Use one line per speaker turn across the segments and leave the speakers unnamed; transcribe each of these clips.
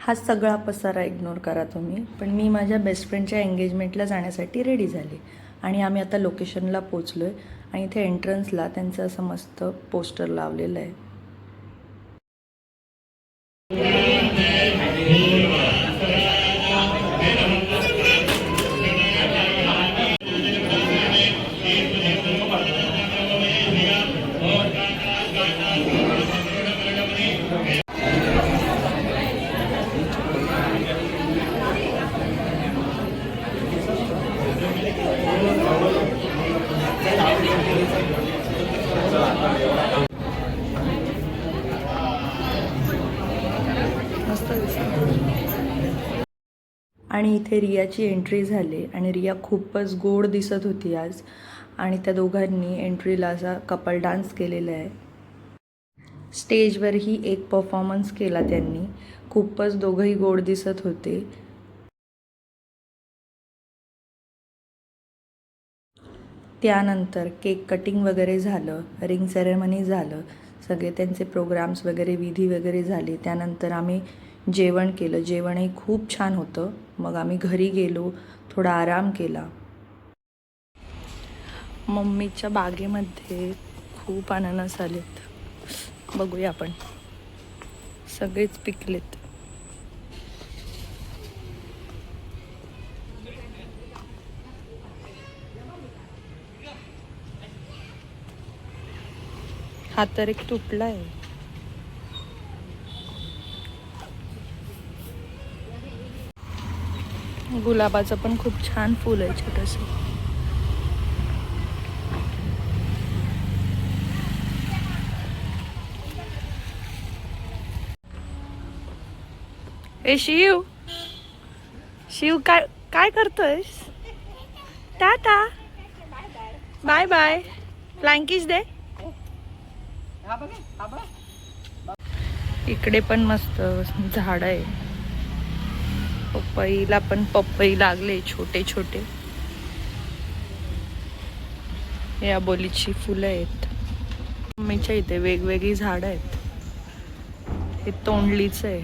हा सगळा पसारा इग्नोर करा तुम्ही. पण मी माझ्या बेस्ट फ्रेंडच्या एंगेजमेंटला जाण्यासाठी रेडी झाले आणि आम्ही आता लोकेशनला पोचलो आहे आणि इथे एंट्रन्सला त्यांचं असं मस्त पोस्टर लावलेलं आहे. आणि इथे रियाची एंट्री झाली आणि रिया खूपच गोड दिसत होती आज आणि त्या दोघांनी एंट्रीला असा कपल डान्स केलेला आहे. स्टेजवरही एक परफॉर्मन्स केला त्यांनी. खूपच दोघंही गोड दिसत होते. त्यानंतर केक कटिंग वगैरे झालं, रिंग सेरेमनी झालं, सगळे त्यांचे प्रोग्राम्स वगैरे विधी वगैरे झाले. त्यानंतर आम्ही जेवण केलं. जेवणही खूप छान होतं. मग आम्ही घरी गेलो, थोडा आराम केला. मम्मीच्या बागेमध्ये खूप अननस आलेत. बघूया आपण. सगळेच पिकलेत. हा तर एक तुटला आहे. गुलाबाचं पण खूप छान फूल आहे छोटंसं. ए शिव, शिव काय काय करतोयस? Tata, bye bye. Flying kiss दे. इकडे पण मस्त झाड आहे. पपईला पण पपई लागले छोटे छोटे. या बोलीची फुलं आहेत. मम्मीच्या इथे वेगवेगळी झाडं आहेत. हे तोंडलीचं आहे,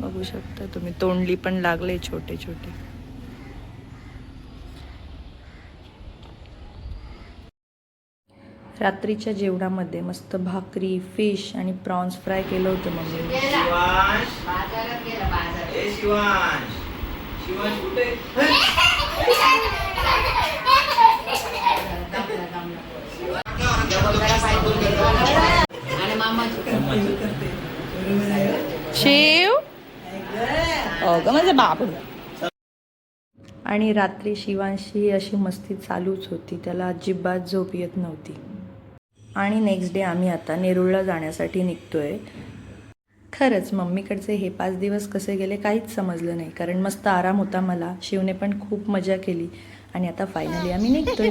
बघू शकता तुम्ही. तोंडली पण लागले छोटे छोटे. रात्रीच्या जेवणामध्ये मस्त भाकरी, फिश आणि प्रॉन्स फ्राय केलं होतं मम्मी. शिव माझे बाबू. आणि रात्री शिवांशी अशी मस्ती चालूच होती. त्याला अजिबात झोप येत नव्हती. आणि नेक्स्ट डे आम्ही आता नेरूळला जाण्यासाठी निघतोय. खरंच मम्मीकडचे हे 5 दिवस कसे गेले काहीच समजलं नाही, कारण मस्त आराम होता मला. शिवने पण खूप मजा केली आणि आता फायनली आम्ही निघतोय.